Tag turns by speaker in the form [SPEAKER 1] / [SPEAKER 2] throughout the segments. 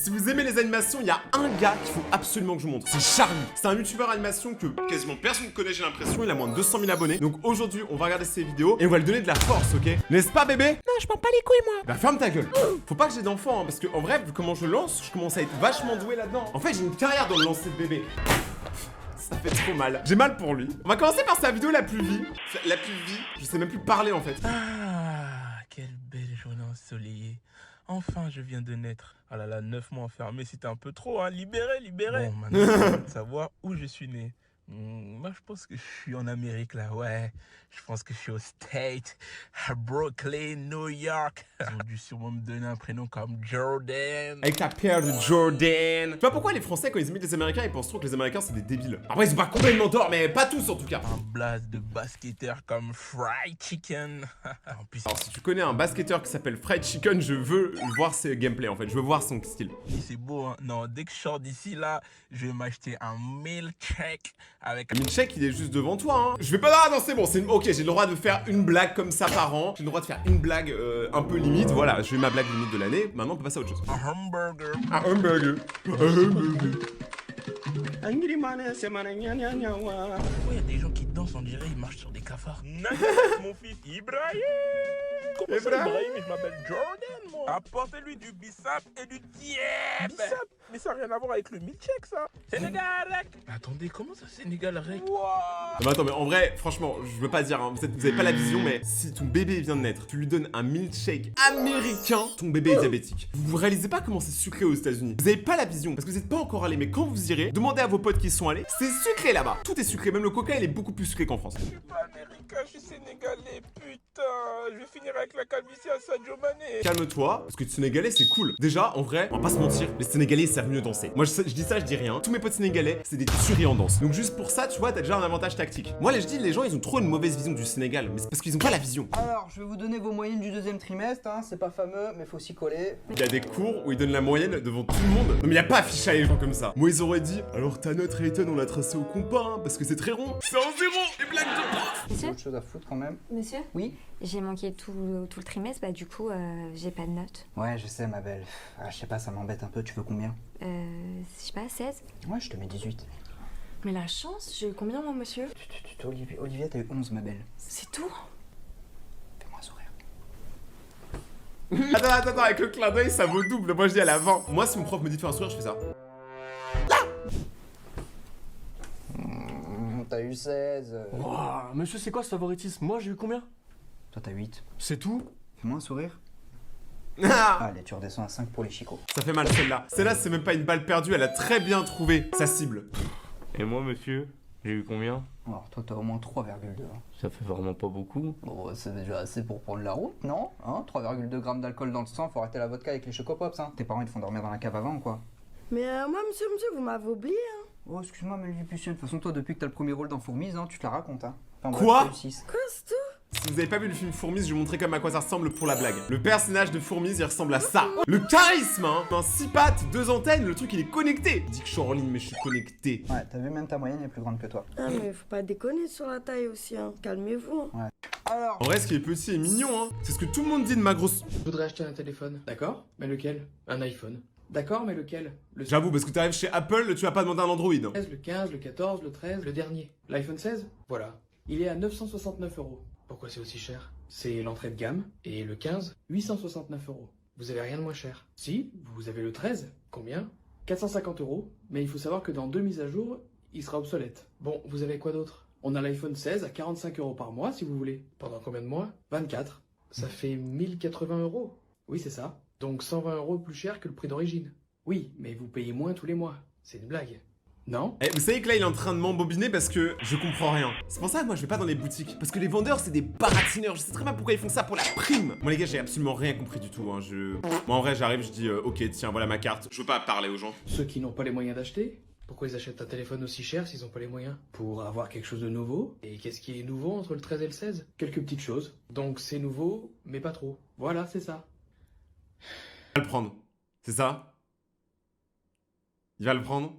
[SPEAKER 1] Si vous aimez les animations, il y a un gars qu'il faut absolument que je vous montre. C'est Charlie. C'est un youtubeur animation que quasiment personne ne connaît, j'ai l'impression. Il a moins de 200 000 abonnés. Donc aujourd'hui, on va regarder ses vidéos et on va lui donner de la force, ok? N'est-ce pas, bébé?
[SPEAKER 2] Non, je m'en pas les couilles, moi.
[SPEAKER 1] Bah ferme ta gueule. Faut pas que j'ai d'enfants, hein, parce que en vrai, vu comment je lance, je commence à être vachement doué là-dedans. En fait, j'ai une carrière dans le lancer de bébé. Ça fait trop mal. J'ai mal pour lui. On va commencer par sa vidéo la plus vie. La plus vie. Je sais même plus parler en fait.
[SPEAKER 2] Ah, quelle belle journée ensoleillée. Enfin, je viens de naître. Ah là là, 9 mois enfermé, c'était un peu trop, hein. Libéré, libéré. Bon, maintenant, je veux savoir où je suis né. Moi, je pense que je suis en Amérique, là, ouais. Je pense que je suis au State, à Brooklyn, New York. Ils ont dû sûrement me donner un prénom comme Jordan.
[SPEAKER 1] Avec ta paire de Jordan. Tu vois pourquoi les Français, quand ils imitent les Américains, ils pensent trop que les Américains c'est des débiles. Après, ils sont pas complètement tort, mais pas tous en tout cas.
[SPEAKER 2] Un blast de basketteur comme Fried Chicken. En plus,
[SPEAKER 1] Alors, si tu connais un basketteur qui s'appelle Fried Chicken, je veux voir ses gameplays en fait. Je veux voir son style.
[SPEAKER 2] c'est beau, hein. Non, dès que je sors d'ici, là, je vais m'acheter un milkshake avec
[SPEAKER 1] Le milkshake, il est juste devant toi, hein. Je vais pas. Ah non, c'est bon, c'est ok, j'ai le droit de faire une blague comme ça par an. J'ai le droit de faire une blague un peu limite. Voilà, je fais ma blague limite de l'année. Maintenant, on peut passer à autre chose.
[SPEAKER 2] un hamburger.
[SPEAKER 1] Un hamburger. Un hamburger.
[SPEAKER 2] Pourquoi il y a des gens qui dansent, on dirait ils marchent sur des cafards? Mon fils Ibrahim. Comment ça, Ibrahim? Je m'appelle Jordan, moi. Apportez-lui du bissap et du diep. Bissap? Mais ça n'a rien à voir avec le milkshake, ça. Sénégal. Attendez, comment ça, Sénégal rec?
[SPEAKER 1] Non, mais attends, mais en vrai, franchement, je veux pas dire, hein, vous avez pas la vision, mais si ton bébé vient de naître, tu lui donnes un milkshake américain, ton bébé est diabétique. Vous réalisez pas comment c'est sucré aux États-Unis. Vous avez pas la vision, parce que vous êtes pas encore allé, mais quand vous irez, demandez à vos potes qui sont allés, c'est sucré là-bas. Tout est sucré, même le coca, il est beaucoup plus sucré qu'en France.
[SPEAKER 2] Je suis pas américain, je suis sénégalais, putain. Je vais finir avec la calvitie à Sadio Mané.
[SPEAKER 1] Calme-toi, parce que le sénégalais, c'est cool. Déjà, en vrai, on va pas se mentir, les sénégalais savent mieux danser. Moi, je dis ça, je dis rien. Tous mes potes sénégalais, c'est des tueries en danse. Donc juste pour ça, tu vois, t'as déjà un avantage tactique. Moi, là, je dis, les gens, ils ont trop une mauvaise vision du Sénégal, mais c'est parce qu'ils ont pas la vision.
[SPEAKER 3] Alors, je vais vous donner vos moyennes du deuxième trimestre, hein. C'est pas fameux, mais faut s'y coller.
[SPEAKER 1] Il y a des cours où ils donnent la moyenne devant tout le monde. Non mais y a pas affiché à les gens comme ça. Moi ils auraient dit, alors ta note Rayton on l'a tracée au compas hein, parce que c'est très rond. C'est en zéro, les blagues de prof.
[SPEAKER 3] J'ai
[SPEAKER 4] Monsieur,
[SPEAKER 3] autre chose à foutre quand même.
[SPEAKER 4] monsieur,
[SPEAKER 3] Oui.
[SPEAKER 4] j'ai manqué tout le trimestre, bah du coup, j'ai pas de notes.
[SPEAKER 3] Ouais, je sais, ma belle. Ah, je sais pas, ça m'embête un peu. Tu veux combien?
[SPEAKER 4] Je sais pas, 16.
[SPEAKER 3] Ouais, je te mets 18.
[SPEAKER 4] Mais la chance, j'ai eu combien moi, monsieur?
[SPEAKER 3] Olivia, t'as eu 11, ma belle.
[SPEAKER 4] C'est tout?
[SPEAKER 3] Fais-moi un sourire.
[SPEAKER 1] Attends, avec le clin d'œil ça vaut double. Moi je dis à l'avant. Moi si mon prof me dit de faire un sourire, je fais ça.
[SPEAKER 3] T'as eu 16.
[SPEAKER 5] Wouah, monsieur, c'est quoi ce favoritisme? Moi, j'ai eu combien?
[SPEAKER 3] Toi, t'as 8.
[SPEAKER 5] C'est tout?
[SPEAKER 3] Fais-moi un sourire.
[SPEAKER 1] Ah,
[SPEAKER 3] Allez, tu redescends à 5 pour les chicots.
[SPEAKER 1] ça fait mal celle-là. Celle-là c'est même pas une balle perdue, elle a très bien trouvé sa cible.
[SPEAKER 6] Et moi, monsieur, j'ai eu combien?
[SPEAKER 3] Alors, toi, t'as au moins 3,2.
[SPEAKER 6] Ça fait vraiment pas beaucoup.
[SPEAKER 3] Bon, c'est déjà assez pour prendre la route, non? Hein? 3,2 grammes d'alcool dans le sang, faut arrêter la vodka avec les chocopops, hein. Tes parents, ils te font dormir dans la cave avant ou quoi?
[SPEAKER 7] Mais moi, monsieur, vous m'avez oublié, hein.
[SPEAKER 3] Oh, excuse-moi, mais de toute façon, toi, depuis que t'as le premier rôle dans Fourmise, hein, tu te la racontes, hein. Enfin,
[SPEAKER 1] Quoi?
[SPEAKER 3] bref, réussis.
[SPEAKER 7] Quoi, c'est tout?
[SPEAKER 1] Si vous avez pas vu le film Fourmise, je vais vous montrer comme à quoi ça ressemble pour la blague. Le personnage de Fourmise, il ressemble à ça. Le charisme, hein. Un 6 pattes, 2 antennes, le truc il est connecté. Dis que je suis en ligne, mais je suis connecté.
[SPEAKER 3] Ouais, t'as vu, même ta moyenne est plus grande que toi.
[SPEAKER 7] Ah, mais faut pas déconner sur la taille aussi, hein. Calmez-vous.
[SPEAKER 3] Alors,
[SPEAKER 1] En vrai, ce qui est petit et mignon, hein. C'est ce que tout le monde dit de ma grosse.
[SPEAKER 8] Je voudrais acheter un téléphone. D'accord, mais lequel? Un iPhone. D'accord, mais lequel? Le
[SPEAKER 1] J'avoue, parce que t'arrives chez Apple, tu vas pas demander un Android.
[SPEAKER 8] 16, le 15, le 14, le 13, le dernier. L'iPhone 16? Voilà. Il est à 969 €. Pourquoi c'est aussi cher? C'est l'entrée de gamme. Et le 15, 869 €. Vous avez rien de moins cher. Si, vous avez le 13. Combien? 450 €. Mais il faut savoir que dans 2 mises à jour, il sera obsolète. Bon, vous avez quoi d'autre? On a l'iPhone 16 à 45 € par mois si vous voulez. Pendant combien de mois? 24. Ça fait 1080 €. Oui, c'est ça. Donc 120 € plus cher que le prix d'origine. Oui, mais vous payez moins tous les mois. C'est une blague. Non?
[SPEAKER 1] Eh, vous savez que là il est en train de m'embobiner parce que je comprends rien. C'est pour ça que moi je vais pas dans les boutiques. Parce que les vendeurs c'est des baratineurs. Je sais très bien pourquoi ils font ça pour la prime. Moi les gars j'ai absolument rien compris du tout. Hein. Moi en vrai j'arrive, je dis ok tiens voilà ma carte. Je veux pas parler aux gens.
[SPEAKER 8] Ceux qui n'ont pas les moyens d'acheter? Pourquoi ils achètent un téléphone aussi cher s'ils n'ont pas les moyens? Pour avoir quelque chose de nouveau. Et qu'est-ce qui est nouveau entre le 13 et le 16? Quelques petites choses. Donc c'est nouveau, mais pas trop. Voilà, c'est ça.
[SPEAKER 1] Il va le prendre. C'est ça? Il va le prendre?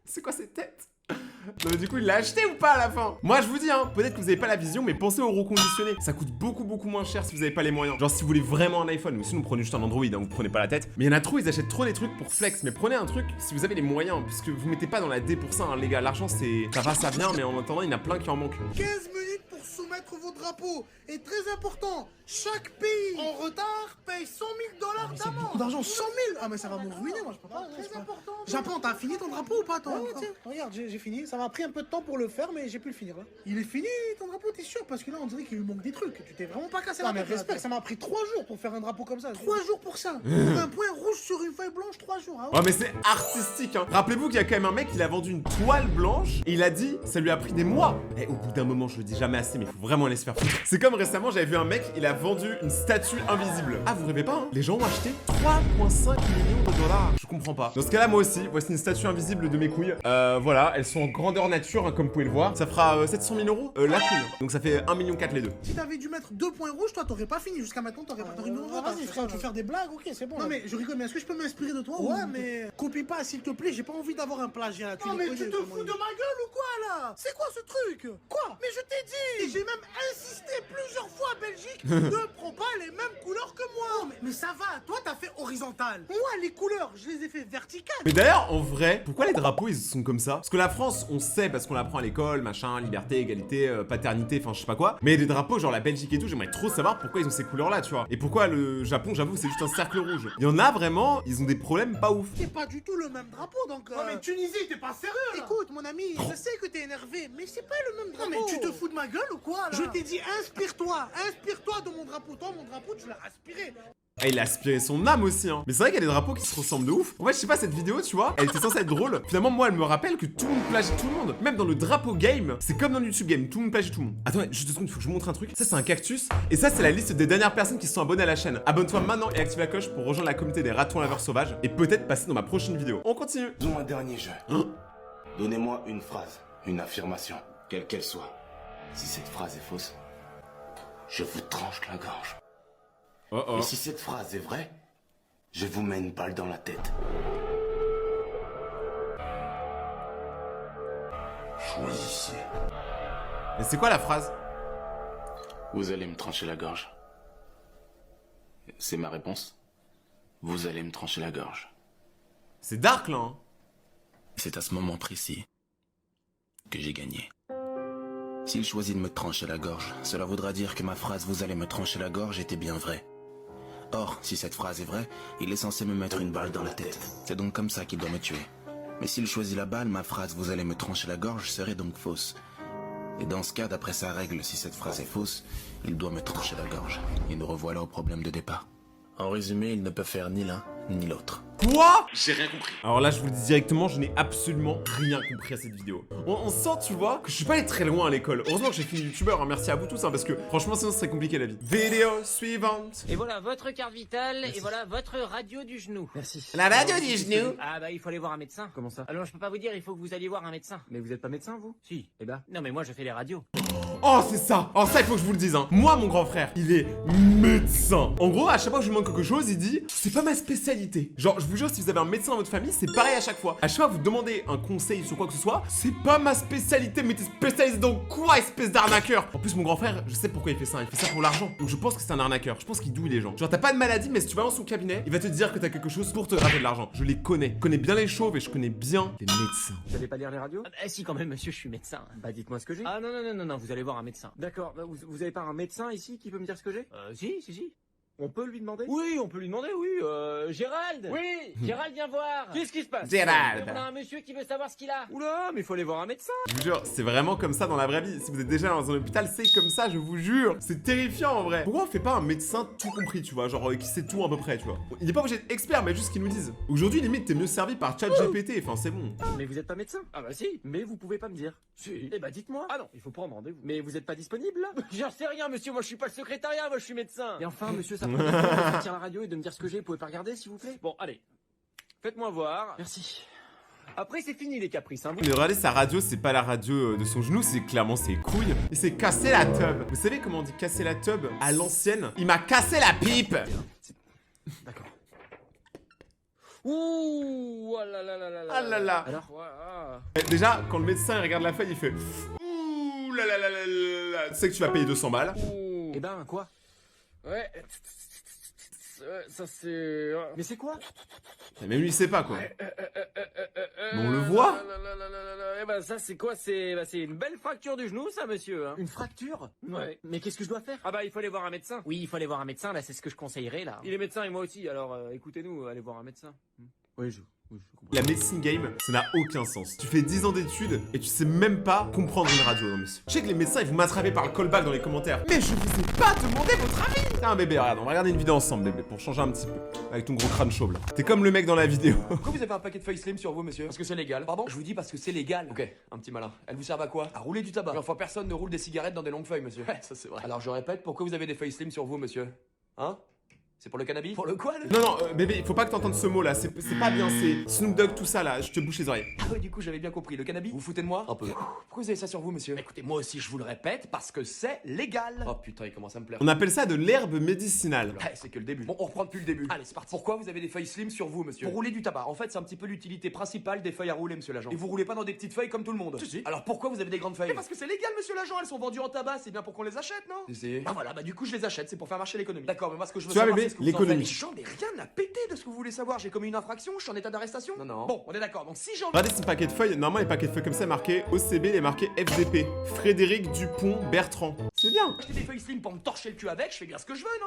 [SPEAKER 1] C'est quoi cette tête? Non, mais du coup, il l'a acheté ou pas à la fin? Moi, je vous dis, hein, peut-être que vous avez pas la vision, mais pensez au reconditionné. Ça coûte beaucoup moins cher si vous avez pas les moyens. Genre, si vous voulez vraiment un iPhone, ou sinon, prenez juste un Android, hein, vous prenez pas la tête. Mais il y en a trop, ils achètent trop des trucs pour flex. Mais prenez un truc si vous avez les moyens, puisque vous mettez pas dans la D pour ça, hein, les gars. L'argent, c'est. Ça va, ça vient, mais en attendant, il y en a plein qui en manquent.
[SPEAKER 9] 15 minutes pour soumettre vos drapeaux. Et très important, chaque pays en retard paye 100 000 $ d'amende. C'est beaucoup d'argent, 100 000. Ah mais ça va me ruiner, moi je peux pas. Très important. Japon, t'as fini ton drapeau ou pas toi? Ouais, tiens, regarde, j'ai fini. Ça m'a pris un peu de temps pour le faire, mais j'ai pu le finir là. Il est fini ton drapeau, t'es sûr? Parce que là on dirait qu'il lui manque des trucs. Tu t'es vraiment pas cassé la tête. Mais respect, ça m'a pris 3 jours pour faire un drapeau comme ça. 3 jours pour ça. Pour un point rouge sur une feuille blanche, 3 jours. Ah
[SPEAKER 1] ouais, mais c'est artistique, hein. Rappelez-vous qu'il y a quand même un mec, il a vendu une toile blanche et il a dit, ça lui a pris des mois. Et au bout d'un moment, je le dis jamais assez, mais il faut vraiment aller se faire foutre. C'est comme récemment, j'avais vu un mec, il a vendu une statue invisible. Ah, vous rêvez pas, hein? Les gens ont acheté 3,5 millions de $. Je comprends pas. Dans ce cas-là, moi aussi, voici une statue invisible de mes couilles. Voilà, elles sont en grandeur nature, hein, comme vous pouvez le voir. Ça fera 700 000 € la couille. Donc ça fait 1,4 million les deux.
[SPEAKER 9] Si t'avais dû mettre 2 points rouges, toi t'aurais pas fini. Jusqu'à maintenant, t'aurais pas terminé. Vas-y, frère, tu veux faire des blagues? Ok, c'est bon. Non, mais je rigole, mais est-ce que je peux m'inspirer de toi? Ouais, mais copie pas, s'il te plaît. J'ai pas envie d'avoir un plagiat là. Non, mais tu te fous de ma gueule ou quoi là? C'est quoi ce truc? Quoi? Mais je t'ai dit! Et j'ai même insisté plusieurs fois à Belgique. Ne prends pas les mêmes couleurs que moi. Non, mais ça va, toi t'as fait horizontal. Moi, les couleurs, je les ai fait verticales.
[SPEAKER 1] Mais d'ailleurs, en vrai, pourquoi les drapeaux ils sont comme ça? Parce que la France, on sait parce qu'on l'apprend à l'école, machin, liberté, égalité, paternité, enfin je sais pas quoi. Mais les drapeaux, genre la Belgique et tout, j'aimerais trop savoir pourquoi ils ont ces couleurs-là, tu vois. Et pourquoi le Japon, j'avoue, c'est juste un cercle rouge. Il y en a vraiment, ils ont des problèmes pas ouf.
[SPEAKER 9] C'est pas du tout le même drapeau donc. Non, mais Tunisie, t'es pas sérieux là. Écoute, mon ami, je sais que t'es énervé, mais c'est pas le même drapeau. Non, mais tu te fous de ma gueule ou quoi là? Je t'ai dit, inspire-toi de mon drapeau. Toi, mon drapeau, tu l'as aspiré.
[SPEAKER 1] Ah, il a aspiré son âme aussi, hein. Mais c'est vrai qu'il y a des drapeaux qui se ressemblent de ouf. En fait, je sais pas, cette vidéo, tu vois, elle était censée être drôle. Finalement, moi, elle me rappelle que tout le monde plagie tout le monde. Même dans le drapeau game, c'est comme dans le YouTube game, tout le monde plagie tout le monde. Attendez, juste 2 secondes, il faut que je vous montre un truc. Ça, c'est un cactus. Et ça, c'est la liste des dernières personnes qui se sont abonnées à la chaîne. Abonne-toi maintenant et active la cloche pour rejoindre la communauté des ratons laveurs sauvages. Et peut-être passer dans ma prochaine vidéo. On continue.
[SPEAKER 10] Faisons un dernier jeu. Donnez-moi une phrase, une affirmation, quelle qu'elle soit. Si cette phrase est fausse, je vous tranche la gorge. Et si cette phrase est vraie, je vous mets une balle dans la tête. Choisissez.
[SPEAKER 1] Et c'est quoi la phrase?
[SPEAKER 10] Vous allez me trancher la gorge. C'est ma réponse. Vous allez me trancher la gorge.
[SPEAKER 1] C'est dark là, hein.
[SPEAKER 10] C'est à ce moment précis que j'ai gagné. S'il choisit de me trancher la gorge, cela voudra dire que ma phrase « vous allez me trancher la gorge » était bien vraie. Or, si cette phrase est vraie, il est censé me mettre une balle dans la tête. C'est donc comme ça qu'il doit me tuer. Mais s'il choisit la balle, ma phrase « vous allez me trancher la gorge » serait donc fausse. Et dans ce cas, d'après sa règle, si cette phrase est fausse, il doit me trancher la gorge. Et nous revoilà au problème de départ. En résumé, il ne peut faire ni l'un, ni l'autre.
[SPEAKER 1] Quoi?
[SPEAKER 10] J'ai rien compris.
[SPEAKER 1] Alors là, je vous le dis directement, je n'ai absolument rien compris à cette vidéo. On sent, tu vois, que je suis pas allé très loin à l'école. Heureusement que j'ai fini youtubeur, hein. Merci à vous tous, hein, parce que franchement, sinon, ce serait compliqué la vie. Vidéo suivante.
[SPEAKER 11] Et voilà votre carte vitale, et voilà votre radio du genou.
[SPEAKER 12] Merci.
[SPEAKER 1] La radio du genou.
[SPEAKER 11] Ah bah il faut aller voir un médecin.
[SPEAKER 12] Comment ça?
[SPEAKER 11] Alors je peux pas vous dire, il faut que vous alliez voir un médecin.
[SPEAKER 12] Mais vous êtes pas médecin, vous?
[SPEAKER 11] Si.
[SPEAKER 12] Eh ben.
[SPEAKER 11] Non mais moi je fais les radios.
[SPEAKER 1] Oh, c'est ça. Oh, ça, il faut que je vous le dise, hein. Moi, mon grand frère, il est médecin. En gros, à chaque fois que je lui demande quelque chose, il dit, c'est pas ma spécialité. Genre, je vous jure, si vous avez un médecin dans votre famille, c'est pareil à chaque fois. À chaque fois que vous demandez un conseil sur quoi que ce soit, c'est pas ma spécialité, mais t'es spécialisé dans quoi, espèce d'arnaqueur? En plus, mon grand frère, je sais pourquoi il fait ça. Il fait ça pour l'argent. Donc, je pense que c'est un arnaqueur. Je pense qu'il douille les gens. Genre, t'as pas de maladie, mais si tu vas dans son cabinet, il va te dire que t'as quelque chose pour te gratter de l'argent. Je les connais. Je connais bien les chauves et je connais bien les médecins.
[SPEAKER 12] Vous savez pas lire les radios?
[SPEAKER 11] Si quand même monsieur, je suis médecin.
[SPEAKER 12] Bah dites-moi ce que j'ai.
[SPEAKER 11] Ah non, vous allez voir un médecin.
[SPEAKER 12] D'accord, bah, vous avez pas un médecin ici qui peut me dire ce que j'ai?
[SPEAKER 11] Si.
[SPEAKER 12] On peut lui demander?
[SPEAKER 11] Oui, on peut lui demander, oui. Gérald.
[SPEAKER 12] Oui.
[SPEAKER 11] Gérald, viens voir.
[SPEAKER 12] Qu'est-ce qui se passe?
[SPEAKER 1] Gérald.
[SPEAKER 11] On a un monsieur qui veut savoir ce qu'il a.
[SPEAKER 12] Oula, mais il faut aller voir un médecin.
[SPEAKER 1] Je vous jure, c'est vraiment comme ça dans la vraie vie. Si vous êtes déjà dans un hôpital, c'est comme ça, je vous jure. C'est terrifiant en vrai. Pourquoi on fait pas un médecin tout compris, tu vois, genre qui sait tout à peu près, tu vois. Il est pas obligé d'être expert, mais juste qu'il nous dise. Aujourd'hui, limite, t'es mieux servi par ChatGPT. Enfin, c'est bon.
[SPEAKER 12] Mais vous êtes pas médecin? Ah bah si, mais vous pouvez pas me dire. Si. Eh bah dites-moi. Ah non, il faut prendre rendez-vous. Mais vous êtes pas disponible là?
[SPEAKER 11] J'en sais rien, monsieur. Moi, je suis pas le secrétariat. Moi, je suis médecin.
[SPEAKER 12] Et enfin, monsieur, ça prend du temps de sortir la radio et de me dire ce que j'ai. Vous pouvez pas regarder, s'il vous plaît?
[SPEAKER 11] Bon, allez. Faites-moi voir.
[SPEAKER 12] Merci.
[SPEAKER 11] Après, c'est fini les caprices, hein.
[SPEAKER 1] Mais regardez, sa radio, c'est pas la radio de son genou, c'est clairement ses couilles. Il s'est cassé la tub. Vous savez comment on dit casser la tub à l'ancienne? Il m'a cassé la pipe.
[SPEAKER 12] D'accord. Ouh, oh là là là là là.
[SPEAKER 1] Ah là là.
[SPEAKER 12] Alors, voilà.
[SPEAKER 1] Déjà, quand le médecin il regarde la feuille, il fait ouh là là là là là là. Tu sais que tu vas payer 200 balles.
[SPEAKER 12] Ouh. Eh ben, quoi? Ouais. Ça c'est... Mais c'est quoi?
[SPEAKER 1] Mais même lui il sait pas quoi. Mais on le voit.
[SPEAKER 12] Eh ben ça c'est quoi? C'est une belle fracture du genou ça monsieur hein. Une fracture? Ouais. Mais qu'est-ce que je dois faire? Ah bah il faut aller voir un médecin. Oui il faut aller voir un médecin là c'est ce que je conseillerais là. Il est médecin et moi aussi alors écoutez-nous allez voir un médecin. Oui je comprends.
[SPEAKER 1] La médecine game, ça n'a aucun sens. Tu fais 10 ans d'études et tu sais même pas comprendre une radio, non monsieur. Je sais que les médecins ils vont m'attraper par le callback dans les commentaires. Mais je vous ai pas demandé votre avis. Tiens bébé, regarde, on va regarder une vidéo ensemble bébé, pour changer un petit peu. Avec ton gros crâne chauve là. T'es comme le mec dans la vidéo.
[SPEAKER 13] Pourquoi vous avez un paquet de feuilles slim sur vous, monsieur? Parce que c'est légal. Pardon? Je vous dis parce que c'est légal. Ok, un petit malin. Elles vous servent à quoi? À rouler du tabac. Mais enfin, personne ne roule des cigarettes dans des longues feuilles, monsieur. Ouais, ça c'est vrai. Alors je répète, pourquoi vous avez des feuilles slim sur vous, monsieur? Hein? C'est pour le cannabis? Pour le quoi là?
[SPEAKER 1] Non, bébé, faut pas que t'entendes ce mot là, c'est pas bien, c'est Snoop Dogg, tout ça là, je te bouche les oreilles.
[SPEAKER 13] Ah oui, du coup, j'avais bien compris. Le cannabis? Vous vous foutez de moi? Un peu. Pourquoi vous avez ça sur vous, monsieur? Écoutez, moi aussi, je vous le répète, parce que c'est légal. Oh putain, il commence à me plaire.
[SPEAKER 1] On appelle ça de l'herbe médicinale.
[SPEAKER 13] Ouais, c'est que le début. Bon, on reprend depuis le début. Allez, c'est parti. Pourquoi vous avez des feuilles slim sur vous, monsieur? Pour rouler du tabac. En fait, c'est un petit peu l'utilité principale des feuilles à rouler, monsieur l'agent. Et vous roulez pas dans des petites feuilles comme tout le monde. Si. Alors pourquoi vous avez des grandes feuilles? Parce que c'est légal, monsieur l'agent. Elles sont vendues en tabac. C'est bien pour qu'on les achète, non? Si. Ah voilà, bah du coup, je les achète. C'est pour faire marcher l'économie. D'accord, mais moi, ce que je veux
[SPEAKER 1] Tu vois,
[SPEAKER 13] savoir,
[SPEAKER 1] bébé,
[SPEAKER 13] c'est ce que vous en faites.
[SPEAKER 1] l'économie.
[SPEAKER 13] J'en ai rien à péter de ce que vous voulez savoir. J'ai commis une infraction. Je suis en état d'arrestation. Non. Bon, on est d'accord. Donc si j'en...
[SPEAKER 1] Regardez ce paquet de feuilles, normalement les paquets de feuilles comme ça marqué OCB, il est marqué FDP. Frédéric Dupont Bertrand. C'est bien.
[SPEAKER 13] Acheter des feuilles slim pour me torcher le cul avec, je fais bien ce que je veux, non?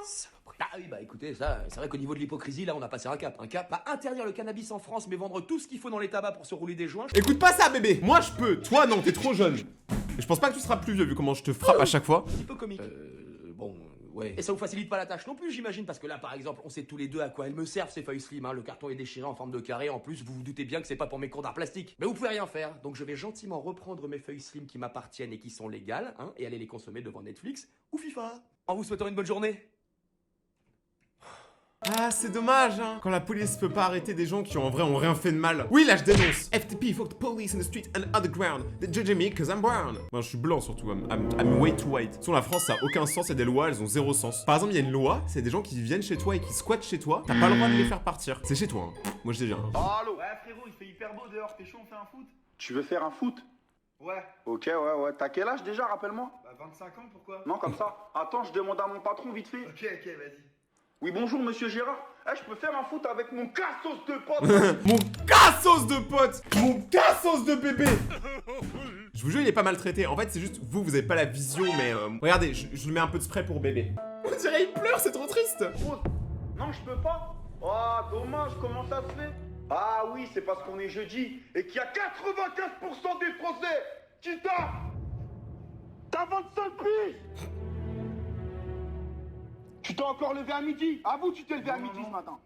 [SPEAKER 13] Ah oui, bah écoutez, ça, c'est vrai qu'au niveau de l'hypocrisie, là, on a passé un cap. Un cap, pas interdire le cannabis en France, mais vendre tout ce qu'il faut dans les tabacs pour se rouler des joints.
[SPEAKER 1] Écoute pas ça bébé. Moi je peux, toi non, t'es trop jeune. Et je pense pas que tu seras plus vieux vu comment je te frappe à chaque fois.
[SPEAKER 13] Un petit peu comique. Bon, ouais. Et ça vous facilite pas la tâche non plus, j'imagine, parce que là, par exemple, on sait tous les deux à quoi elles me servent ces feuilles slim, hein. Le carton est déchiré en forme de carré, en plus, vous vous doutez bien que c'est pas pour mes cours d'art plastique. Mais vous pouvez rien faire, donc je vais gentiment reprendre mes feuilles slim qui m'appartiennent et qui sont légales, hein, et aller les consommer devant Netflix ou FIFA. En vous souhaitant une bonne journée.
[SPEAKER 1] Ah, c'est dommage, hein. Quand la police peut pas arrêter des gens qui en vrai ont rien fait de mal. Oui, là je dénonce. FTP, fuck the police in the street and underground. They judge me cause I'm brown. Moi je suis blanc surtout, I'm way too white. Sur la France, ça a aucun sens, il y a des lois, elles ont zéro sens. Par exemple, il y a une loi, c'est des gens qui viennent chez toi et qui squattent chez toi. T'as pas le droit de les faire partir. C'est chez toi, hein. Moi je dis rien.
[SPEAKER 14] Allô? Ouais, frérot, il fait hyper beau dehors, t'es chaud, on fait un foot? Tu veux faire un foot? Ouais. Ok, ouais. T'as quel âge déjà, rappelle-moi? Bah, 25 ans, pourquoi? Non, comme ça. Attends, je demande à mon patron vite fait. Ok, vas-y. Oui, bonjour, monsieur Gérard. Je peux faire un foot avec mon cassos de pote.
[SPEAKER 1] Mon cassos de pote. Mon cassos de bébé. Je vous jure, il est pas maltraité. En fait, c'est juste vous avez pas la vision, mais regardez, je lui mets un peu de spray pour bébé. On dirait il pleure, c'est trop triste.
[SPEAKER 14] Non, je peux pas. Oh, dommage, comment ça se fait? Ah oui, c'est parce qu'on est jeudi et qu'il y a 95% des Français qui tapent. T'as 25 piges. Tu t'es encore levé à midi? Ah vous, tu t'es levé à midi ce matin?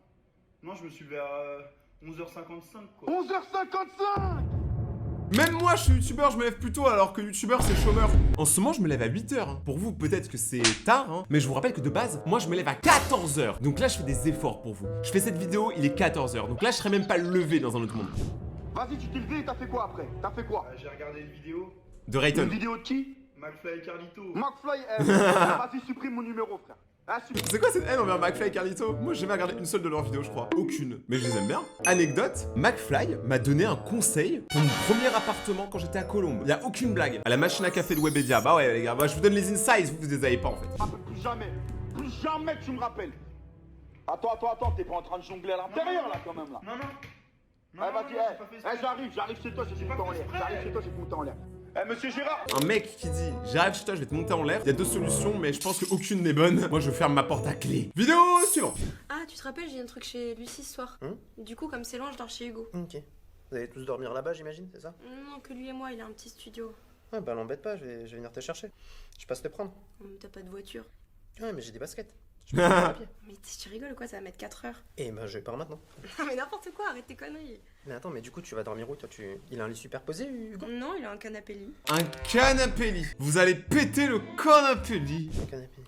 [SPEAKER 14] Non, je me suis levé à 11h55 quoi. 11h55.
[SPEAKER 1] Même moi, je suis youtubeur, je me lève plus tôt alors que youtubeur c'est chômeur. En ce moment, je me lève à 8h. Hein. Pour vous, peut-être que c'est tard, hein, mais je vous rappelle que de base, moi je me lève à 14h. Donc là, je fais des efforts pour vous. Je fais cette vidéo, il est 14h. Donc là, je serais même pas levé dans un autre monde.
[SPEAKER 14] Vas-y, tu t'es levé et t'as fait quoi après? T'as fait quoi? J'ai regardé une vidéo.
[SPEAKER 1] De Rayton.
[SPEAKER 14] Une vidéo de qui? McFly et Carlito. McFly, vas-y, supprime mon numéro, frère.
[SPEAKER 1] C'est quoi cette haine envers McFly et Carlito? Moi j'ai jamais regardé une seule de leurs vidéos je crois. Aucune. Mais je les aime bien. Anecdote, McFly m'a donné un conseil pour mon premier appartement quand j'étais à Colombes. Y'a aucune blague. À la machine à café de Webedia. Bah ouais les gars, bah, je vous donne les insights, vous les avez pas en fait.
[SPEAKER 14] Ah bah, plus jamais tu me rappelles. Attends, t'es pas en train de jongler à l'intérieur là quand même là. Non. Vas-y, j'arrive chez toi, j'ai tout monté en l'air. Monsieur Gérard!
[SPEAKER 1] Un mec qui dit j'arrive chez toi, je vais te monter en l'air. Il y a deux solutions, mais je pense qu'aucune n'est bonne. Moi je ferme ma porte à clé. Vidéo suivante!
[SPEAKER 15] Ah, tu te rappelles, j'ai un truc chez Lucie ce soir. Du coup, comme c'est loin, je dors chez Hugo.
[SPEAKER 16] Ok. Vous allez tous dormir là-bas, j'imagine, c'est ça?
[SPEAKER 15] Non, que lui et moi, il a un petit studio.
[SPEAKER 16] Ah bah l'embête pas, je vais venir te chercher. Je passe te prendre.
[SPEAKER 15] T'as pas de voiture.
[SPEAKER 16] Ouais, mais j'ai des baskets. Je peux aller à pied.
[SPEAKER 15] Mais tu rigoles ou quoi? Ça va mettre 4 heures.
[SPEAKER 16] Eh ben je pars maintenant.
[SPEAKER 15] Non mais n'importe quoi, arrête tes conneries.
[SPEAKER 16] Mais attends, mais du coup tu vas dormir où toi? Il a un lit superposé, Hugo?
[SPEAKER 15] Non, il a un canapé lit.
[SPEAKER 1] Un canapé lit. Vous allez péter le canapé lit.
[SPEAKER 16] Un canapé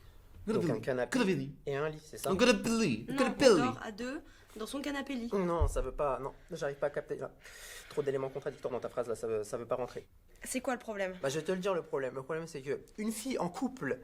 [SPEAKER 16] lit. Donc un canapé lit et un lit, c'est ça?
[SPEAKER 1] Un canapé lit.
[SPEAKER 15] Non, on dort à deux dans son canapé lit.
[SPEAKER 16] Non, ça veut pas... Non, j'arrive pas à capter là. Trop d'éléments contradictoires dans ta phrase là, ça veut pas rentrer.
[SPEAKER 15] C'est quoi le problème?
[SPEAKER 16] Bah je vais te le dire le problème. Le problème c'est que une fille en couple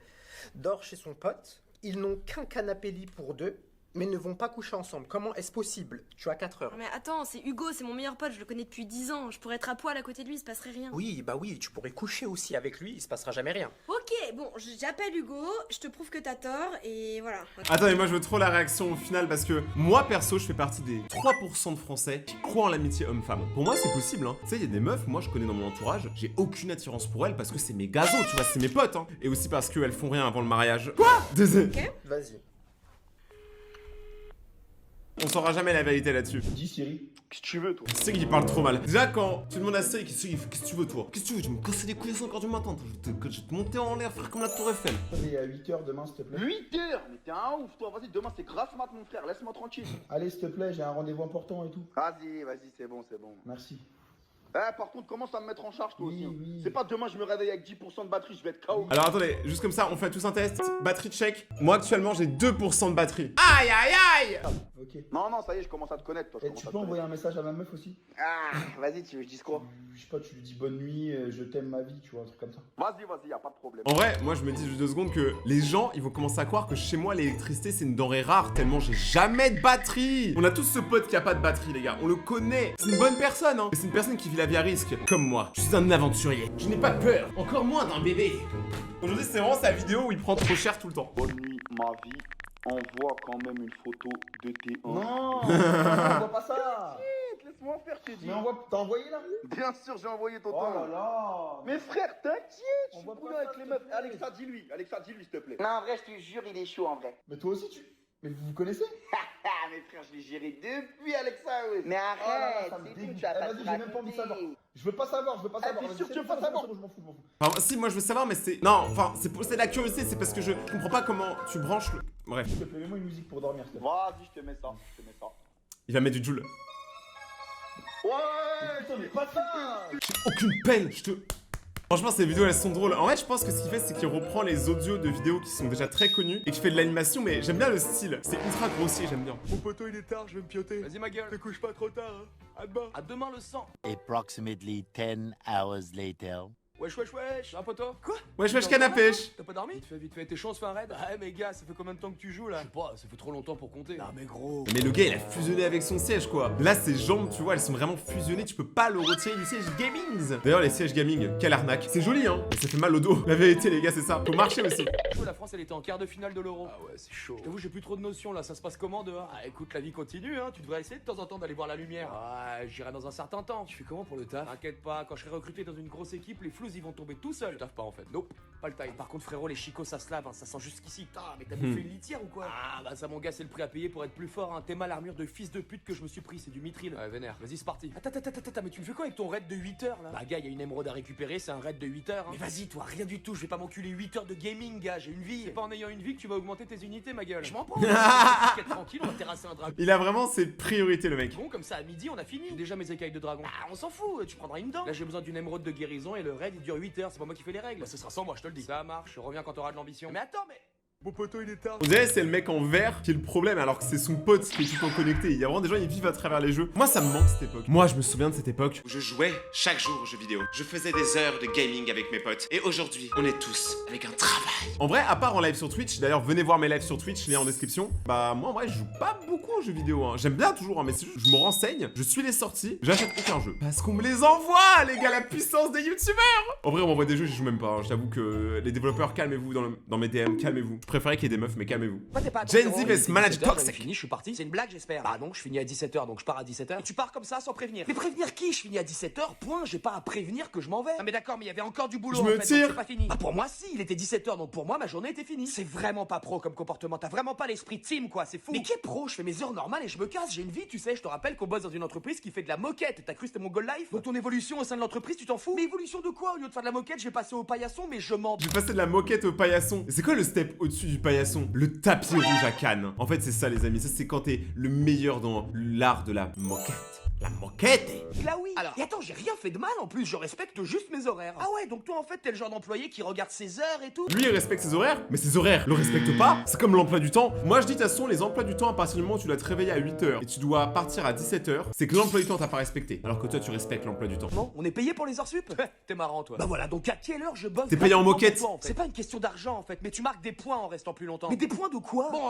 [SPEAKER 16] dort chez son pote, ils n'ont qu'un canapé lit pour deux, mais ne vont pas coucher ensemble. Comment est-ce possible? Tu as 4 heures.
[SPEAKER 15] Mais attends, c'est Hugo, c'est mon meilleur pote, je le connais depuis 10 ans. Je pourrais être à poil à côté de lui, il se passerait rien.
[SPEAKER 16] Oui, bah oui, tu pourrais coucher aussi avec lui, il se passera jamais rien.
[SPEAKER 15] Ok, bon, j'appelle Hugo, je te prouve que t'as tort, et voilà.
[SPEAKER 1] Attends, mais moi je veux trop la réaction au final parce que moi perso, je fais partie des 3% de Français qui croient en l'amitié homme-femme. Pour moi, c'est possible, hein. Tu sais, il y a des meufs, moi je connais dans mon entourage, j'ai aucune attirance pour elles parce que c'est mes gazos, tu vois, c'est mes potes, hein. Et aussi parce qu'elles font rien avant le mariage. Quoi?
[SPEAKER 15] Ok.
[SPEAKER 16] Vas-y.
[SPEAKER 1] On saura jamais la vérité là-dessus.
[SPEAKER 14] Dis Siri, qu'est-ce que tu veux toi?
[SPEAKER 1] Siri il parle trop mal. Déjà quand tu demandes à Siri, qu'est-ce que tu veux toi? Qu'est-ce que tu veux? Tu me casser les couilles à 5h du matin. Je vais te monter en l'air, frère, comme la tour Eiffel.
[SPEAKER 14] Allez, à 8h demain s'il te plaît. 8h? Mais t'es un ouf toi, vas-y, demain c'est grave mat mon frère, laisse-moi tranquille. Allez s'il te plaît, j'ai un rendez-vous important et tout. Vas-y, c'est bon. Merci. Par contre, commence à me mettre en charge toi aussi. Oui. C'est pas demain je me réveille avec 10% de batterie, je vais être KO.
[SPEAKER 1] Alors attendez, juste comme ça, on fait tous un test. Batterie check. Moi actuellement j'ai 2% de batterie. Aïe aïe aïe.
[SPEAKER 14] Ok. Non, ça y est, je commence à te connaître toi. Et tu peux envoyer un message à ma meuf aussi? Vas-y, tu veux que je dise quoi? Je sais pas, tu lui dis bonne nuit, je t'aime ma vie, tu vois, un truc comme ça. Vas-y, y a pas de problème.
[SPEAKER 1] En vrai, moi je me dis juste 2 secondes que les gens ils vont commencer à croire que chez moi l'électricité c'est une denrée rare tellement j'ai jamais de batterie. On a tous ce pote qui a pas de batterie les gars, on le connaît. C'est une bonne personne hein. Mais c'est une personne qui vit la vie à risque, comme moi. Je suis un aventurier. Je n'ai pas peur, encore moins d'un bébé. Aujourd'hui c'est vraiment sa vidéo où il prend trop cher tout le temps.
[SPEAKER 14] Bonne nuit, ma vie. Envoie quand même une photo de tes hanches. Non, envoie pas ça. Laisse-moi faire, t'es dit. Mais t'as envoyé là? Bien sûr, j'ai envoyé ton temps. Oh là là. Mais frère, t'inquiète, je suis cool avec les meufs. Alexa, dis-lui, s'il te plaît. Non, en vrai, je te jure, il est chaud en vrai. Mais toi aussi, Mais vous vous connaissez? Mais frère, je l'ai géré depuis Alexa, ouais. Mais arrête, c'est tout, tu as pas. Vas-y, j'ai même pas envie de savoir. Je veux pas savoir, T'es sûr que tu veux pas savoir? Je m'en fous.
[SPEAKER 1] Enfin, si, moi je veux savoir, mais c'est. Non, enfin, c'est de la curiosité, c'est parce que je comprends pas comment tu branches le. Bref.
[SPEAKER 14] S'il te plaît, mets-moi une musique pour dormir, s'il te plaît. Vas-y, je te mets ça.
[SPEAKER 1] Il va mettre du Joule.
[SPEAKER 14] Ouais, putain, mais pas ça.
[SPEAKER 1] J'ai aucune peine, Franchement, ces vidéos elles sont drôles. En fait, je pense que ce qu'il fait, c'est qu'il reprend les audios de vidéos qui sont déjà très connus et qu'il fait de l'animation, mais j'aime bien le style. C'est ultra grossier, j'aime bien.
[SPEAKER 5] Mon poteau, il est tard, je vais me pioter.
[SPEAKER 13] Vas-y, ma gueule.
[SPEAKER 5] Te couche pas trop tard, hein. À demain.
[SPEAKER 13] À demain le sang.
[SPEAKER 17] Approximately 10 hours later.
[SPEAKER 13] Wesh, un poteau. Quoi?
[SPEAKER 1] Wesh, canne à pêche.
[SPEAKER 13] T'as pas dormi? Vite fait, t'es chaud, on se fait un raid? Ouais, mais gars, ça fait combien de temps que tu joues là? Je sais pas, ça fait trop longtemps pour compter. Non, mais gros.
[SPEAKER 1] Mais le gars, il a fusionné avec son siège, quoi. Là, ses jambes, tu vois, elles sont vraiment fusionnées. Tu peux pas le retirer du siège gaming. D'ailleurs, les sièges gaming, quelle arnaque. C'est joli, hein. Mais ça fait mal au dos. La vérité, les gars, c'est ça. Faut marcher aussi.
[SPEAKER 13] La France, elle était en quart de finale de l'Euro. Ah ouais, c'est chaud. J'avoue, j'ai plus trop de notions là. Ça se passe comment dehors? Ah, écoute, la vie continue, hein. Tu devrais essayer de temps en temps d'aller voir la lumière. Ah, j'irai dans un certain temps. Tu fais comment pour le taf? T'inquiète pas, quand je serai recruté dans une grosse équipe, les flous, ils vont tomber tout seuls. Je taffe pas en fait. Nope, pas le time. Par contre, frérot, les chicots, ça se lave, hein. Ça sent jusqu'ici. Putain, mais t'as bouffé une litière ou quoi? Ah, bah ça, mon gars, c'est le prix à payer pour être plus fort, hein. T'es mal l'armure de fils de pute que je me suis pris, c'est du mithril. Ouais, vénère. Vas-y, c'est parti. Attends, mais tu me fais quoi avec ton raid de 8 heures là? Bah, gars, y a une émeraude à récupérer, c'est un raid de 8 heures. Hein. Mais vas-y, toi, rien du tout. Je vais pas m'enculer 8 heures de gaming, gars. J'ai une vie. C'est pas en ayant une vie que tu vas augmenter tes unités, ma gueule. Je m'en prends. Tranquille, on va terrasser un dragon.
[SPEAKER 1] Il a vraiment ses priorités, le mec.
[SPEAKER 13] Bon, comme ça, à midi, on a fini. J'ai déjà mes écailles de dragon. Ah, on s'en fout, tu prendras une dent. Là, j'ai besoin d'une émeraude de guérison et le raid, il dure 8 heures. C'est pas moi qui fais les règles. Bah, ce sera sans moi, je te le dis. Ça marche, je reviens quand t'auras de l'ambition. Mais attends, mais.
[SPEAKER 5] Mon poteau, il est tard.
[SPEAKER 1] On dirait c'est le mec en vert qui est le problème alors que c'est son pote qui est tout le temps connecté. Il y a vraiment des gens qui vivent à travers les jeux. Moi ça me manque cette époque. Moi je me souviens de cette époque où je jouais chaque jour aux jeux vidéo. Je faisais des heures de gaming avec mes potes. Et aujourd'hui, on est tous avec un travail. En vrai, à part en live sur Twitch, d'ailleurs venez voir mes lives sur Twitch, lien en description. Bah moi en vrai je joue pas beaucoup aux jeux vidéo. Hein. J'aime bien toujours, hein, mais je me renseigne, je suis les sorties, j'achète aucun jeu. Parce qu'on me les envoie les gars, la puissance des youtubeurs. En vrai on m'envoie des jeux, j'y joue même pas. Hein. J'avoue que les développeurs, calmez-vous dans mes DM, calmez-vous. Je préférais qu'il y ait des meufs, mais calmez-vous. Gen Z vs Manage Toxic.
[SPEAKER 13] Fini, je suis parti. C'est une blague, j'espère. Bah non, je finis à 17h, donc je pars à 17h. Et tu pars comme ça sans prévenir. Mais prévenir qui? Je finis à 17h, point. J'ai pas à prévenir que je m'en vais. Ah mais d'accord, mais il y avait encore du boulot.
[SPEAKER 1] Je me tire.
[SPEAKER 13] C'est pas fini. Bah pour moi si, il était 17h, donc pour moi ma journée était finie. C'est vraiment pas pro comme comportement. T'as vraiment pas l'esprit team quoi, c'est fou. Mais qui est pro? Je fais mes heures normales et je me casse. J'ai une vie, tu sais. Je te rappelle qu'on bosse dans une entreprise qui fait de la moquette. T'as cru c'était mon goal life? Donc ton évolution au sein de l'entreprise, tu t'en fous? Mais évolution de quoi? Au lieu de faire de la moquette, j'ai passé au paillasson, mais je mens.
[SPEAKER 1] J'ai passé de la moquette au paillasson. C'est quoi le step au-dessus du paillasson? Le tapis rouge à Cannes. En fait, c'est ça, les amis. Ça, c'est quand t'es le meilleur dans l'art de la moquette. La moquette.
[SPEAKER 13] Là oui. Alors, et attends, j'ai rien fait de mal en plus, je respecte juste mes horaires. Ah ouais, donc toi en fait t'es le genre d'employé qui regarde ses heures et tout.
[SPEAKER 1] Lui il respecte ses horaires, mais ses horaires le respectent pas. C'est comme l'emploi du temps. Moi je dis de toute façon les emplois du temps à partir du moment où tu dois te réveiller à 8h et tu dois partir à 17h, c'est que l'emploi du temps t'a pas respecté. Alors que toi tu respectes l'emploi du temps.
[SPEAKER 13] Non, on est payé pour les heures sup. T'es marrant toi. Bah voilà, donc à quelle heure je bosse?
[SPEAKER 1] T'es payé en moquette.
[SPEAKER 13] En fait. C'est pas une question d'argent en fait, mais tu marques des points en restant plus longtemps. Mais des points de quoi? Bon,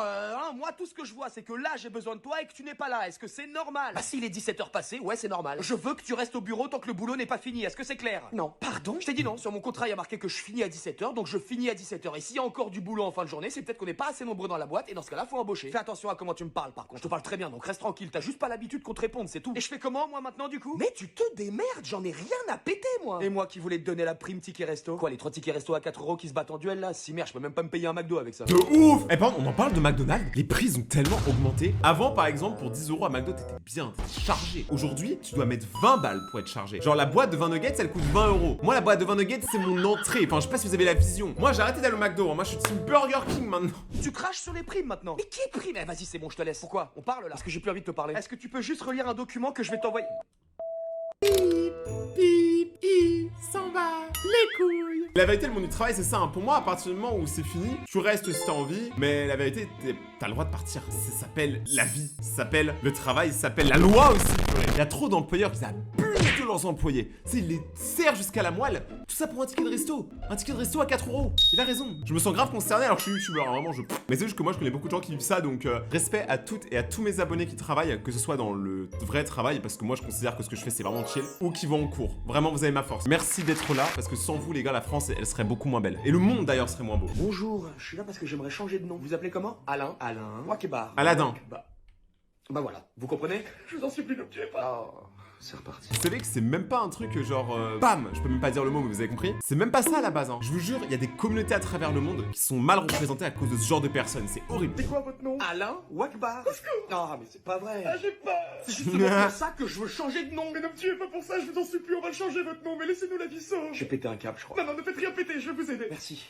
[SPEAKER 13] moi tout ce que je vois c'est que là j'ai besoin de toi et que tu n'es pas là. Est-ce que c'est normal? Bah s'il est 17h passé, ouais c'est normal. Je veux que tu restes au bureau tant que le boulot n'est pas fini. Est-ce que c'est clair? Non. Pardon? Je t'ai dit non. Sur mon contrat il y a marqué que je finis à 17h, donc je finis à 17h. Et s'il y a encore du boulot en fin de journée, c'est peut-être qu'on n'est pas assez nombreux dans la boîte et dans ce cas-là faut embaucher. Fais attention à comment tu me parles par contre. Je te parle très bien, donc reste tranquille. T'as juste pas l'habitude qu'on te réponde, c'est tout. Et je fais comment moi maintenant du coup? Mais tu te démerdes, j'en ai rien à péter moi. Et moi qui voulais te donner la prime ticket resto? Quoi, les 3 tickets resto à 4€ qui se battent en duel là? Si merde, je peux même pas me payer un McDo avec ça.
[SPEAKER 1] De ouf! Eh ben on en parle de McDonald's, les prix ont tellement augmenté. Avant par exemple pour 10€ à McDo t'étais bien, t'étais chargé. Aujourd'hui tu dois mettre 20 balles pour être chargé. Genre la boîte de 20 nuggets elle coûte 20€. Moi la boîte de 20 nuggets c'est mon entrée. Enfin je sais pas si vous avez la vision. Moi j'ai arrêté d'aller au McDo, hein. Moi je suis team Burger King maintenant.
[SPEAKER 13] Tu craches sur les primes maintenant. Mais qui est prime? Eh vas-y c'est bon, je te laisse. Pourquoi? On parle là? Parce que j'ai plus envie de te parler. Est-ce que tu peux juste relire un document que je vais t'envoyer?
[SPEAKER 1] Il s'en va les couilles. La vérité, le monde du travail, c'est ça. Hein. Pour moi, à partir du moment où c'est fini, tu restes si t'as envie. Mais la vérité, t'as le droit de partir. Ça s'appelle la vie. Ça s'appelle le travail. Ça s'appelle la loi aussi. Il y a trop d'employeurs qui abusent de leurs employés. Tu sais, ils les serrent jusqu'à la moelle. Tout ça pour un ticket de resto. Un ticket de resto à 4€. Il a raison. Je me sens grave concerné alors que je suis youtubeur. Hein. Vraiment, Mais c'est juste que moi, je connais beaucoup de gens qui vivent ça. Donc, respect à toutes et à tous mes abonnés qui travaillent. Que ce soit dans le vrai travail. Parce que moi, je considère que ce que je fais, c'est vraiment chill. Ou qui vont en cours. Vraiment, vous avez ma force. Merci d'être là. Parce que sans vous, les gars, la France, elle serait beaucoup moins belle. Et le monde, d'ailleurs, serait moins beau.
[SPEAKER 13] Bonjour, je suis là parce que j'aimerais changer de nom. Vous appelez comment? Alain. Wakebar.
[SPEAKER 1] Aladin.
[SPEAKER 13] Bah voilà, vous comprenez? Je vous en supplie, ne me tuez pas. Oh, c'est reparti.
[SPEAKER 1] Vous savez que c'est même pas un truc genre bam, je peux même pas dire le mot mais vous avez compris. C'est même pas ça à la base hein. Je vous jure, il y a des communautés à travers le monde qui sont mal représentées à cause de ce genre de personnes, c'est horrible.
[SPEAKER 13] C'est quoi votre nom? Alain Wakebar. Non mais c'est pas vrai. Ah j'ai peur. C'est justement pour ça que je veux changer de nom.
[SPEAKER 5] Mais ne me tuez pas pour ça, je vous en supplie, on va changer votre nom, mais laissez-nous la vie sauve.
[SPEAKER 13] J'ai pété un câble je crois.
[SPEAKER 5] Non, ne faites rien péter, je vais vous aider.
[SPEAKER 13] Merci.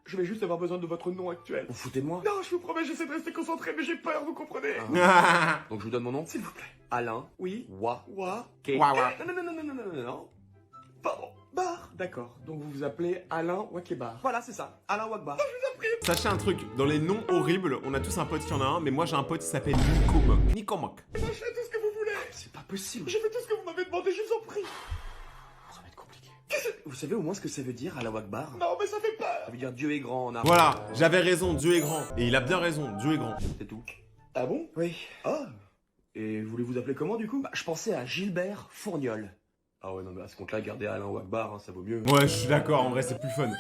[SPEAKER 5] Je vais juste avoir besoin de votre nom actuel.
[SPEAKER 13] Vous foutez de moi?
[SPEAKER 5] Non, je vous promets, j'essaie de rester concentré, mais j'ai peur, vous comprenez?
[SPEAKER 13] Donc je vous donne mon nom?
[SPEAKER 5] S'il vous plaît.
[SPEAKER 13] Alain.
[SPEAKER 5] Oui.
[SPEAKER 13] Wa.
[SPEAKER 5] Non. Pardon. Bar.
[SPEAKER 13] D'accord. Donc vous vous appelez Alain Wakebar. Voilà, c'est ça. Alain Wakebar.
[SPEAKER 5] Je vous en prie.
[SPEAKER 1] Sachez un truc, dans les noms horribles, on a tous un pote qui en a un, mais moi j'ai un pote qui s'appelle Nicomoc.
[SPEAKER 5] Je fais tout ce que vous voulez.
[SPEAKER 13] C'est pas possible.
[SPEAKER 5] J'ai fait tout ce que vous m'avez demandé, je vous en prie.
[SPEAKER 13] Ça va être compliqué. Vous savez au moins ce que ça veut dire, Alain Wakebar?
[SPEAKER 5] Non, mais ça fait peur.
[SPEAKER 13] Ça veut dire Dieu est grand en arabe.
[SPEAKER 1] Voilà, j'avais raison, Dieu est grand. Et il a bien raison, Dieu est grand.
[SPEAKER 13] C'est tout.
[SPEAKER 5] Ah bon?
[SPEAKER 13] Oui.
[SPEAKER 5] Ah. Et vous voulez vous appeler comment du coup?
[SPEAKER 13] Bah, je pensais à Gilbert Fourniol.
[SPEAKER 5] Ah ouais, non, mais à ce compte-là, garder Alain Wakebar, hein, ça vaut mieux.
[SPEAKER 1] Ouais, je suis d'accord, en vrai, c'est plus fun.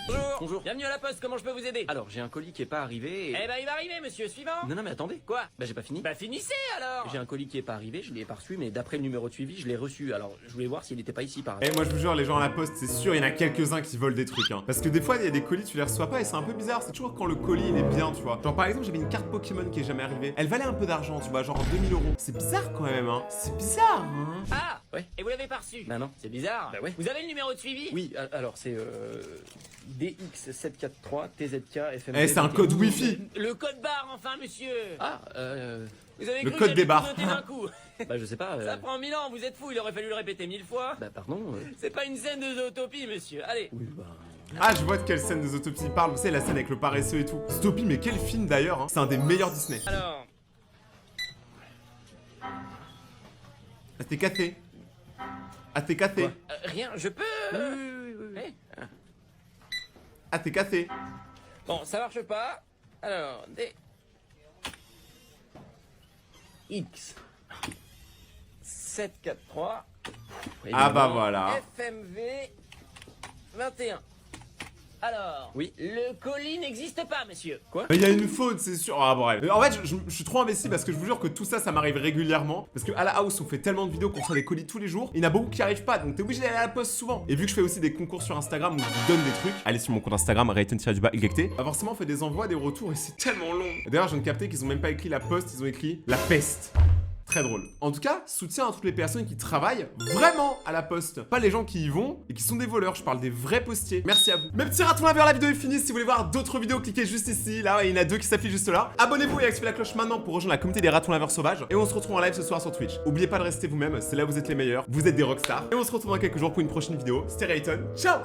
[SPEAKER 12] Bonjour. Bienvenue à la poste, comment je peux vous aider? Alors, j'ai un colis qui est pas arrivé et... Eh ben, il va arriver, monsieur, suivant. Non, mais attendez. Quoi? Bah, j'ai pas fini. Bah, finissez, alors. J'ai un colis qui est pas arrivé, je l'ai pas reçu, mais d'après le numéro de suivi, je l'ai reçu. Alors, je voulais voir s'il était pas ici, par
[SPEAKER 1] Et moi, je vous jure, les gens à la poste, c'est sûr, il y en a quelques-uns qui volent des trucs, hein. Parce que des fois, il y a des colis, tu les reçois pas et c'est un peu bizarre. C'est toujours quand le colis, il est bien, tu vois. Genre, par exemple, j'avais une carte Pokémon qui est jamais arrivée. Elle valait un peu d'argent, tu vois, genre 2000€. C'est bizarre quand même, hein. C'est bizarre, hein.
[SPEAKER 12] Ah, ouais. Et vous l'avez pas reçu? Bah non, c'est bizarre. Bah ouais. Vous avez le numéro de suivi?
[SPEAKER 16] Oui, alors c'est DX743 TZK FMV.
[SPEAKER 1] Eh, c'est un code Wi-Fi.
[SPEAKER 12] Le code barre, enfin, monsieur.
[SPEAKER 16] Ah,
[SPEAKER 12] vous avez
[SPEAKER 1] le
[SPEAKER 12] cru
[SPEAKER 1] code
[SPEAKER 12] que
[SPEAKER 1] des barres.
[SPEAKER 12] tout noter d'un coup?
[SPEAKER 16] Bah je sais pas.
[SPEAKER 12] Ça prend 1000 ans, vous êtes fou, il aurait fallu le répéter 1000 fois.
[SPEAKER 16] Bah pardon.
[SPEAKER 12] C'est pas une scène de Zootopie, monsieur. Allez.
[SPEAKER 16] Oui, bah...
[SPEAKER 1] Ah, je vois de quelle scène de Zootopie il parle. Vous savez, la scène avec le paresseux et tout. Zootopie, mais quel film d'ailleurs, hein. C'est un des meilleurs Disney.
[SPEAKER 12] Alors.
[SPEAKER 1] Ah, t'es café. Ah, t'es café.
[SPEAKER 12] Rien, je peux.
[SPEAKER 16] Oui.
[SPEAKER 1] Ah, t'es café.
[SPEAKER 12] Bon, ça marche pas. Alors,
[SPEAKER 16] X
[SPEAKER 12] 743.
[SPEAKER 1] Ah bah voilà.
[SPEAKER 12] FMV 21. Alors,
[SPEAKER 16] oui.
[SPEAKER 12] Le colis n'existe pas, monsieur.
[SPEAKER 16] Quoi?
[SPEAKER 1] Il y a une faute, c'est sûr. Ah bref. En fait, je suis trop imbécile parce que je vous jure que tout ça, ça m'arrive régulièrement. Parce que à la house, on fait tellement de vidéos qu'on reçoit des colis tous les jours. Il y en a beaucoup qui arrivent pas, donc t'es obligé d'aller à la poste souvent. Et vu que je fais aussi des concours sur Instagram où je vous donne des trucs, allez sur mon compte Instagram, Rayton-YT. Bah forcément, on fait des envois, des retours et c'est tellement long. D'ailleurs, je viens de capter qu'ils ont même pas écrit la poste, ils ont écrit la peste. très drôle. En tout cas, soutien à toutes les personnes qui travaillent vraiment à la poste. Pas les gens qui y vont et qui sont des voleurs, je parle des vrais postiers. Merci à vous. Mes petits ratons laveurs, la vidéo est finie. Si vous voulez voir d'autres vidéos, cliquez juste ici. Là, il y en a 2 qui s'affichent juste là. Abonnez-vous et activez la cloche maintenant pour rejoindre la communauté des ratons laveurs sauvages. Et on se retrouve en live ce soir sur Twitch. Oubliez pas de rester vous-même, c'est là où vous êtes les meilleurs. Vous êtes des rockstars. Et on se retrouve dans quelques jours pour une prochaine vidéo. C'était Rayton. Ciao!